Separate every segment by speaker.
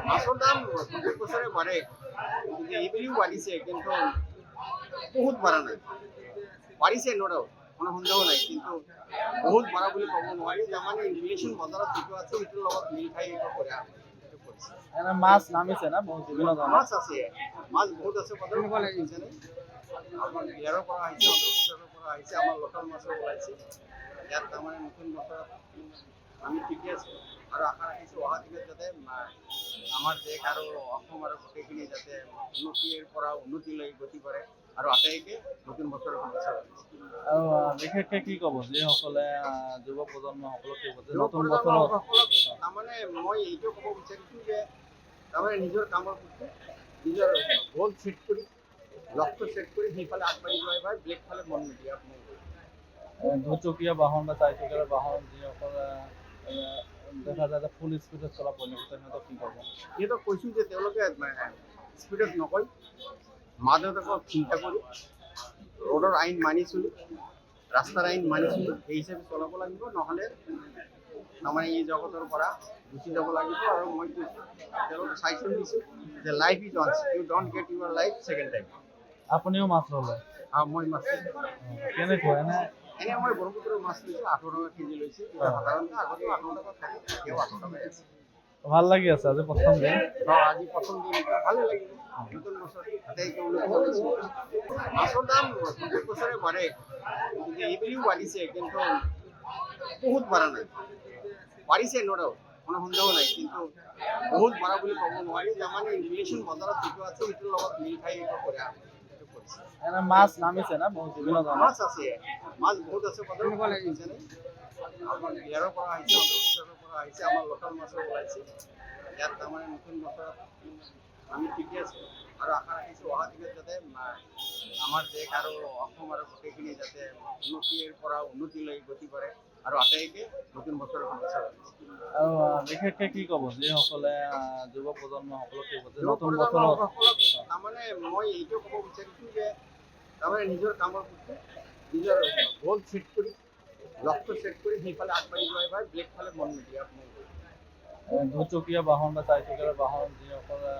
Speaker 1: মাছৰ দাম প্ৰত্যেক বছৰে বাঢ়ে, এইবুলিও বাঢ়িছে, কিন্তু বহুত বাঢ়া নাই। বাঢ়িছে নোডাউট, কোনো সন্দেহ নাই, কিন্তু বহুত বাঢ়া বুলি ক'ব নোৱাৰি। তাৰমানে ইনফ্লেশ্যন বজাৰত যিটো আছে সেইটোৰ লগত মিল খাই কৰে।
Speaker 2: মাছ নামিছে না বহুত বিভিন্ন ধৰণৰ
Speaker 1: মাছ আছে, মাছ বহুত আছে বজাৰত। আমাৰ বিহাৰৰ পৰা আহিছে, অন্ধ্ৰপ্ৰদেশৰ পৰা আহিছে, আমাৰ লোকেল মাছো ওলাইছে। ইয়াত তাৰমানে নতুন বছৰত আমি ঠিকে আছোঁ আৰু আশা ৰাখিছোঁ অহা দিনত যাতে আমাৰ দেশ আৰু অসম আৰু গোটেইখিনি যাতে উন্নতিৰ পৰা উন্নতিলৈ গতি কৰে আৰু আটাইকে নতুন বছৰৰ শুভেচ্ছা জনাইছোঁ।
Speaker 2: আৰু বিশেষকে কি ক'ব যিসকলে যুৱ প্ৰজন্মসকলক নতুন
Speaker 1: যুৱ
Speaker 2: বছৰত
Speaker 1: প্ৰজন্মসকলক তাৰমানে মই এইটো ক'ব বিচাৰিছোঁ যে তাৰমানে নিজৰ কামৰ প্ৰতি নিজৰ গ'ল ছেট কৰি লক্ষ্য ছেট কৰি সেইফালে আগবাঢ়ি যোৱাই বা ব্লেক ফালে মন নিদিয়া
Speaker 2: দুচকীয়া বাহন বা চাৰিচকীয়া বাহন যিসকলে দেখা যায় যে ফুল স্পীডত চলা পৰিলক্ষিত সিহঁতক কি ক'ব?
Speaker 1: সিহঁতক কৈছোঁ যে তেওঁলোকে স্পীডত নকয়, মা দেউতাকক চিন্তা কৰি ৰোডৰ আইন মানি চলি ৰাস্তাৰ আইন মানি চলি সেই হিচাপে চলাব লাগিব, নহ'লে তাৰমানে এই জগতৰ পৰা গুচি যাব লাগিব। আৰু মই তেওঁলোকক চাইছোঁ দিছোঁ যে life is once, you don't get your life second time.
Speaker 2: আপুনিও মাছ ল'লে?
Speaker 1: মই মাছ
Speaker 2: কেনেকুৱা
Speaker 1: এনে মই ব্ৰহ্মপুত্ৰৰ মাছ লৈছোঁ, 8 টকা কেজি লৈছোঁ। সাধাৰণতে আগতে 8 টকা থাকে, এতিয়াও 8 টকাই আছে।
Speaker 2: ভাল লাগি আছে আজি প্ৰথম দিন?
Speaker 1: আজি প্ৰথম দিন ভালেই লাগিব, নতুন বছৰ মাছৰ দাম প্ৰত্যেক বছৰে বাঢ়ে, এইবুলিও বাঢ়িছে, কিন্তু বহুত বাঢ়া নাই। বাঢ়িছে নোডাউট, কোনো সন্দেহ নাই, কিন্তু বহুত বাঢ়া বুলি ক'ব নোৱাৰি। তাৰমানে ইনফ্লেশ্যন বজাৰত যিটো আছে সেইটোৰ লগত মিল খাই কৰে।
Speaker 2: মাছ নামিছে না বহুত বিভিন্ন ধৰণৰ
Speaker 1: মাছ আছে, মাছ বহুত আছে বজাৰত। আমাৰ বিহাৰৰ পৰা আহিছে, অন্ধ্ৰপ্ৰদেশৰ পৰা আহিছে, আমাৰ লোকেল মাছো ওলাইছে। ইয়াত তাৰমানে নতুন বছৰত আমি ঠিকে আছোঁ আৰু আশা ৰাখিছোঁ অহা দিনত যাতে আমাৰ দেশ আৰু অসম আৰু গোটেইখিনি যাতে উন্নতিৰ পৰা উন্নতিলৈ গতি কৰে আৰু আটাইকে নতুন বছৰৰ শুভেচ্ছা জনাইছোঁ।
Speaker 2: আৰু বিশেষকে কি ক'ব যিসকলে যুৱ প্ৰজন্মসকলক নতুন
Speaker 1: যুৱ
Speaker 2: বছৰত
Speaker 1: প্ৰজন্মসকলক তাৰমানে মই এইটো ক'ব বিচাৰিছোঁ যে তাৰমানে নিজৰ কামৰ প্ৰতি নিজৰ গ'ল ছেট কৰি লক্ষ্য ছেট কৰি সেইফালে আগবাঢ়ি যোৱাই বা ব্লেক ফালে মন নিদিয়া
Speaker 2: দুচকীয়া বাহন বা চাৰিচকীয়া বাহন যিসকলে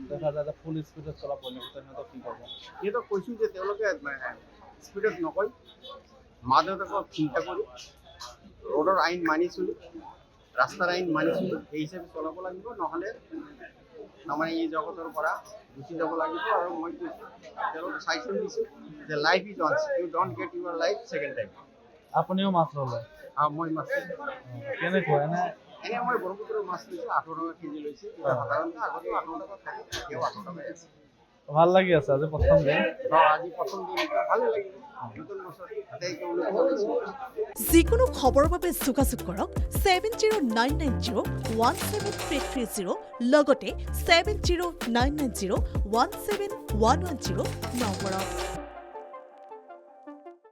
Speaker 2: দেখা যায় যে ফুল স্পীডত চলা পৰিলক্ষিত সিহঁতক কি ক'ব?
Speaker 1: সিহঁতক কৈছোঁ যে তেওঁলোকে স্পীডত নকয়, মা দেউতাকক চিন্তা কৰি ৰোডৰ আইন মানি চলি ৰাস্তাৰ আইন মানি চলি সেই হিচাপে চলাব লাগিব, নহ'লে তাৰমানে এই জগতৰ পৰা গুচি যাব লাগিব। আৰু মই তেওঁলোকক চাইছোঁ দিছোঁ যে life is once, you don't get your life second time.
Speaker 2: আপুনিও মাছ ল'লে?
Speaker 1: মই মাছ
Speaker 2: কেনেকুৱা
Speaker 1: এনে মই ব্ৰহ্মপুত্ৰৰ মাছ লৈছোঁ, 8 টকা কেজি লৈছোঁ। সাধাৰণতে আগতে 8 টকা থাকে, এতিয়াও 8 টকাই আছে।
Speaker 2: ভাল লাগি আছে আজি প্ৰথম দিন?
Speaker 1: আজি প্ৰথম দিন ভালেই লাগিব, নতুন বছৰ
Speaker 3: যিকোনো খবৰৰ বাবে যোগাযোগ কৰক 7099017330 লগতে 7099017110 নম্বৰত।